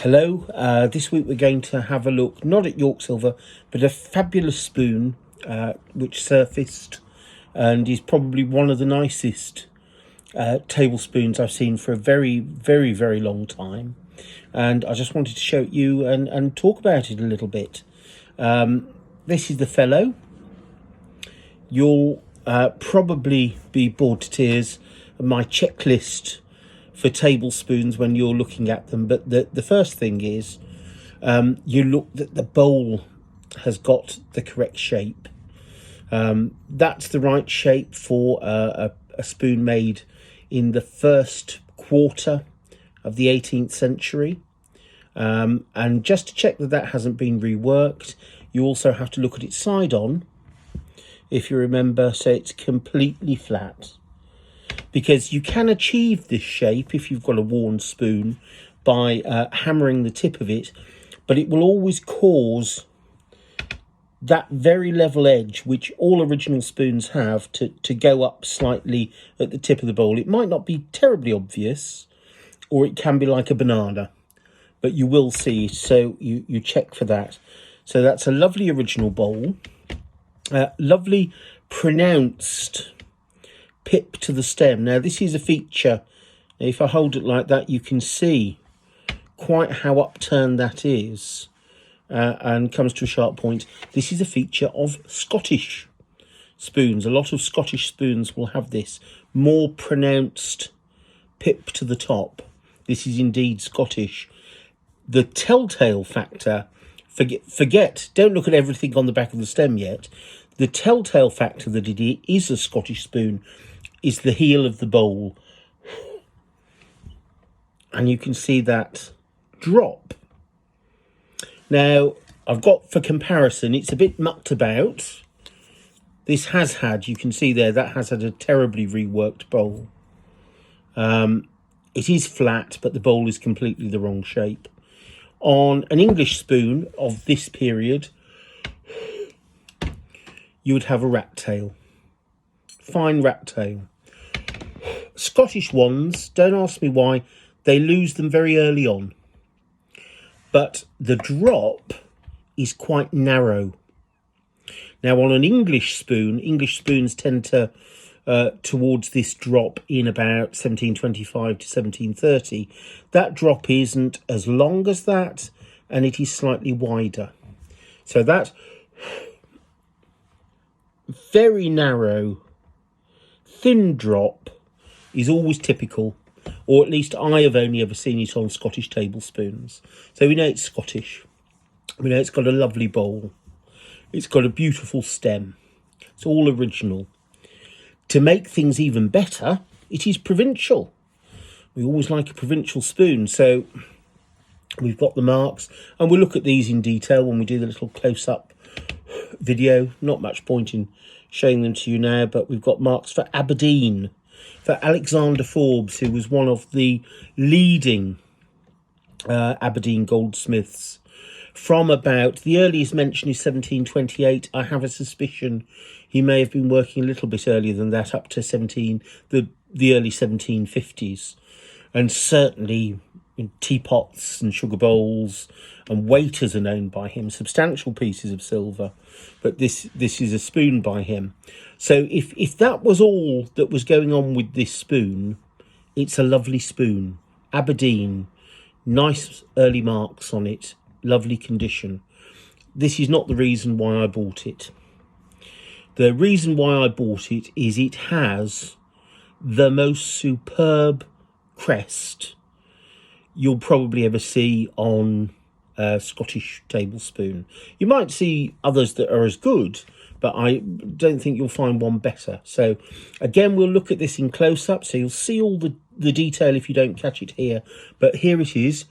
Hello, this week we're going to have a look, not at York Silver, but a fabulous spoon which surfaced and is probably one of the nicest tablespoons I've seen for a very, very, very long time. And I just wanted to show it you and talk about it a little bit. This is the Fellow. You'll probably be bored to tears of my checklist for tablespoons when you're looking at them, but the first thing is you look that the bowl has got the correct shape. That's the right shape for a spoon made in the first quarter of the 18th century. And just to check that that hasn't been reworked, you also have to look at its side on, if you remember, so it's completely flat. Because you can achieve this shape if you've got a worn spoon by hammering the tip of it, but it will always cause that very level edge, which all original spoons have, to go up slightly at the tip of the bowl. It might not be terribly obvious, or it can be like a banana, but you will see, so you check for that. So that's a lovely original bowl, lovely pronounced pip to the stem. Now this is a feature. If I hold it like that, you can see quite how upturned that is and comes to a sharp point. This is a feature of Scottish spoons. A lot of Scottish spoons will have this more pronounced pip to the top. This is indeed Scottish. The telltale factor, forget, don't look at everything on the back of the stem yet. The telltale factor that it is a Scottish spoon is the heel of the bowl. And you can see that drop. Now, I've got, for comparison, it's a bit mucked about. This has had, you can see there, that has had a terribly reworked bowl. It is flat, but the bowl is completely the wrong shape. On an English spoon of this period, you would have a rat tail. Fine rat tail. Scottish ones, don't ask me why, they lose them very early on. But the drop is quite narrow. Now on an English spoon, English spoons tend to towards this drop in about 1725 to 1730. That drop isn't as long as that, and it is slightly wider. So that very narrow, thin drop is always typical, or at least I have only ever seen it on Scottish tablespoons. So we know it's Scottish. We know it's got a lovely bowl. It's got a beautiful stem. It's all original. To make things even better, it is provincial. We always like a provincial spoon, so we've got the marks, and we'll look at these in detail when we do the little close-up video. Not much point in showing them to you now, but we've got marks for Aberdeen, for Alexander Forbes, who was one of the leading Aberdeen goldsmiths. From about, the earliest mention is 1728. I have a suspicion he may have been working a little bit earlier than that, up to the early 1750s. And certainly teapots and sugar bowls and waiters are known by him, substantial pieces of silver. But this is a spoon by him. So if that was all that was going on with this spoon, it's a lovely spoon. Aberdeen, nice early marks on it, lovely condition. This is not the reason why I bought it. The reason why I bought it is it has the most superb crest you'll probably ever see on a Scottish tablespoon. You might see others that are as good, but I don't think you'll find one better. So again, we'll look at this in close-up, so you'll see all the detail if you don't catch it here. But here it is.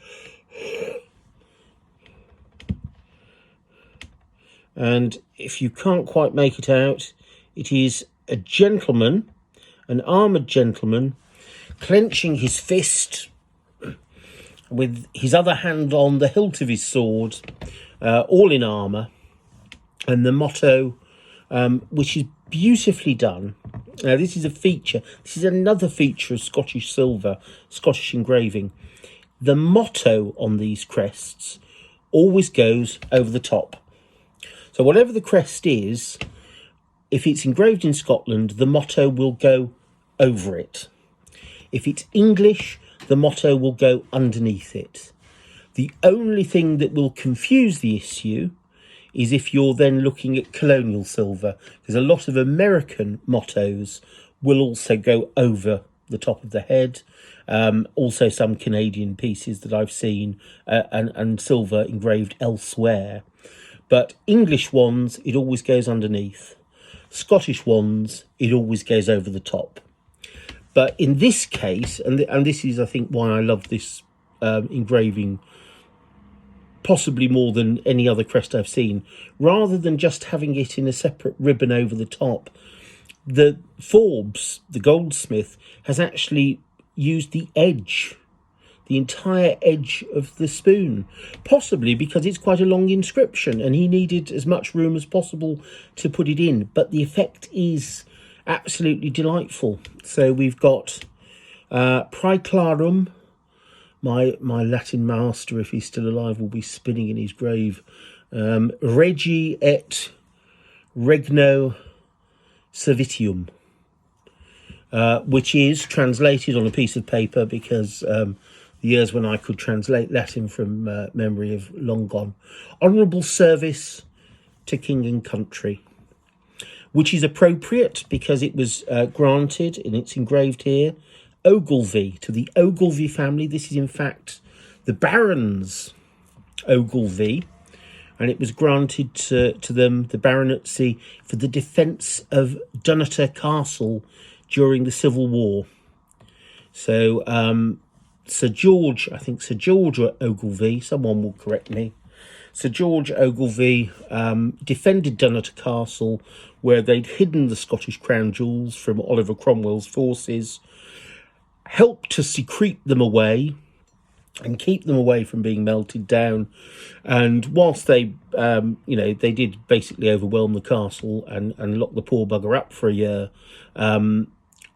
And if you can't quite make it out, it is a gentleman, an armoured gentleman, clenching his fist with his other hand on the hilt of his sword, all in armour, and the motto, which is beautifully done. Now, this is a feature. This is another feature of Scottish silver, Scottish engraving. the motto on these crests always goes over the top. So whatever the crest is, if it's engraved in Scotland, the motto will go over it. If it's English, the motto will go underneath it. The only thing that will confuse the issue is if you're then looking at colonial silver, because a lot of American mottos will also go over the top of the head. Also some Canadian pieces that I've seen and silver engraved elsewhere. But English ones, it always goes underneath. Scottish ones, it always goes over the top. But in this case, and this is, I think, why I love this engraving possibly more than any other crest I've seen, rather than just having it in a separate ribbon over the top, the Forbes, the goldsmith, has actually used the edge, the entire edge of the spoon, possibly because it's quite a long inscription and he needed as much room as possible to put it in. But the effect is absolutely delightful. So we've got Praeclarum. My Latin master, if he's still alive, will be spinning in his grave. Regi et Regno Servitium, which is translated on a piece of paper, because the years when I could translate Latin from memory have long gone. Honourable service to king and country, which is appropriate because it was granted, and it's engraved here, Ogilvy, to the Ogilvy family. This is in fact the Barons Ogilvy, and it was granted to them, the baronetcy, for the defence of Dunnottar Castle during the Civil War. So Sir George Ogilvy, someone will correct me, Sir George Ogilvy defended Dunnottar Castle, where they'd hidden the Scottish crown jewels from Oliver Cromwell's forces, helped to secrete them away and keep them away from being melted down. And whilst they, they did basically overwhelm the castle and lock the poor bugger up for a year,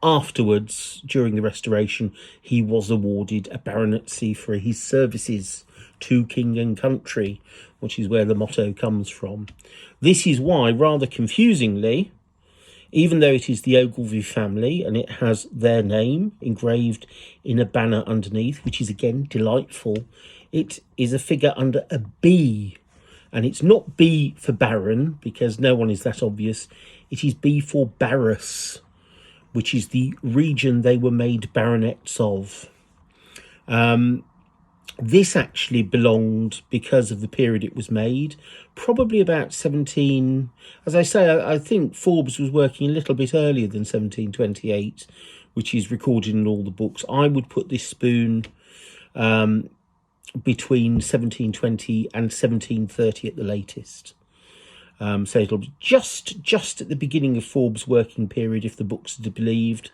afterwards, during the restoration, he was awarded a baronetcy for his services to king and country, which is where the motto comes from. This is why, rather confusingly, even though it is the Ogilvy family and it has their name engraved in a banner underneath, which is again delightful, it is a figure under a B. And it's not B for Baron, because no one is that obvious. It is B for Barras, which is the region they were made baronets of. This actually belonged, because of the period it was made, probably about 17... As I say, I think Forbes was working a little bit earlier than 1728, which is recorded in all the books. I would put this spoon between 1720 and 1730 at the latest. So it'll be just at the beginning of Forbes' working period, if the books are to be believed,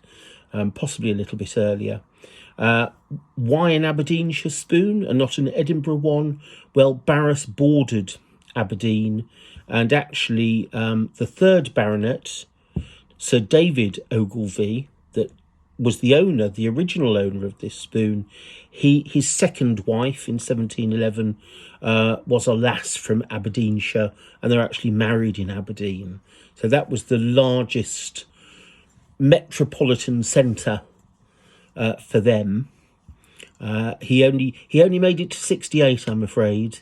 possibly a little bit earlier. Why an Aberdeenshire spoon and not an Edinburgh one? Well, Barras bordered Aberdeen, and actually the third baronet, Sir David Ogilvy, that was the original owner of this spoon, his second wife in 1711 was a lass from Aberdeenshire, and they're actually married in Aberdeen. So that was the largest metropolitan centre for them. He only made it to 68, I'm afraid,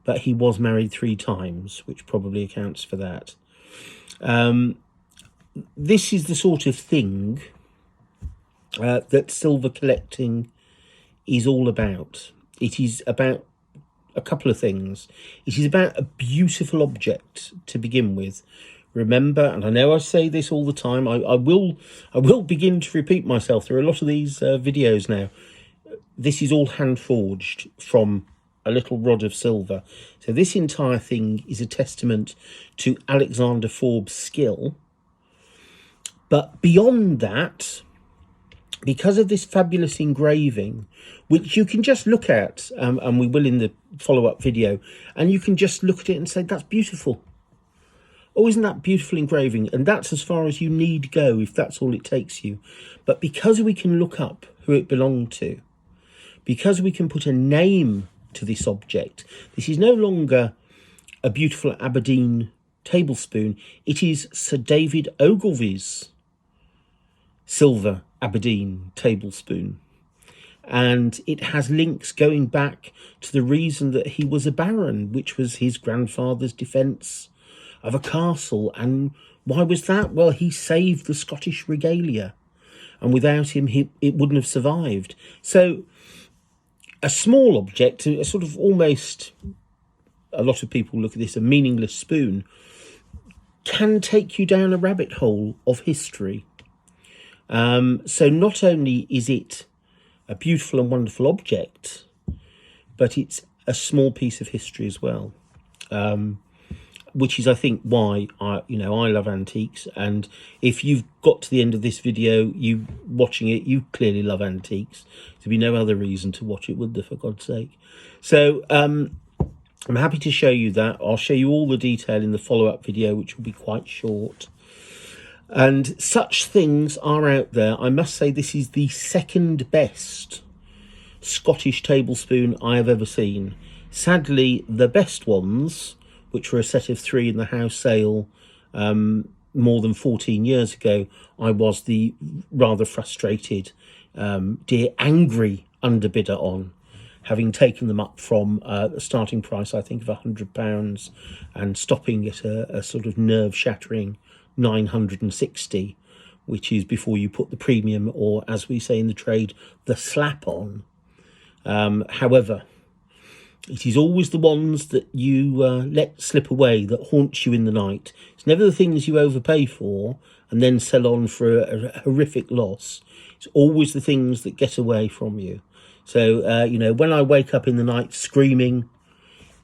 but he was married 3 times, which probably accounts for that. This is the sort of thing that silver collecting is all about. It is about a couple of things. It is about a beautiful object to begin with. Remember, and I know I say this all the time, I will begin to repeat myself. There are a lot of these videos now. This is all hand forged from a little rod of silver. So this entire thing is a testament to Alexander Forbes' skill. But beyond that, because of this fabulous engraving, which you can just look at, and we will in the follow-up video, and you can just look at it and say, that's beautiful. Oh, isn't that beautiful engraving? And that's as far as you need go, if that's all it takes you. But because we can look up who it belonged to, because we can put a name to this object, this is no longer a beautiful Aberdeen tablespoon. It is Sir David Ogilvy's silver Aberdeen tablespoon. And it has links going back to the reason that he was a baron, which was his grandfather's defence of a castle. And why was that? Well, he saved the Scottish regalia, and without him, it wouldn't have survived. So a small object, a sort of almost, a lot of people look at this, a meaningless spoon, can take you down a rabbit hole of history. So not only is it a beautiful and wonderful object, but it's a small piece of history as well, which is, I think, why I love antiques. And if you've got to the end of this video, you watching it, you clearly love antiques. There'd be no other reason to watch it, would there, for God's sake? So I'm happy to show you that. I'll show you all the detail in the follow-up video, which will be quite short. And such things are out there. I must say this is the second best Scottish tablespoon I have ever seen. Sadly, the best ones, which were a set of 3 in the house sale more than 14 years ago, I was the rather frustrated, angry underbidder on, having taken them up from a starting price, I think, of £100 and stopping at a sort of nerve-shattering 960, which is before you put the premium, or as we say in the trade, the slap on. However, it is always the ones that you let slip away that haunt you in the night. It's never the things you overpay for and then sell on for a horrific loss. It's always the things that get away from you. So, when I wake up in the night screaming,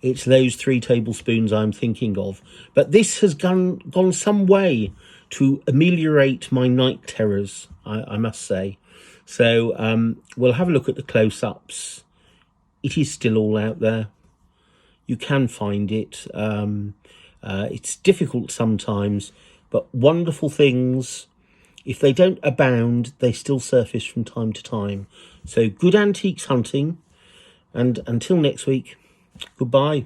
it's those 3 tablespoons I'm thinking of. But this has gone some way to ameliorate my night terrors, I must say. So we'll have a look at the close-ups. It is still all out there. You can find it. It's difficult sometimes, but wonderful things, if they don't abound, they still surface from time to time. So good antiques hunting, and until next week, goodbye.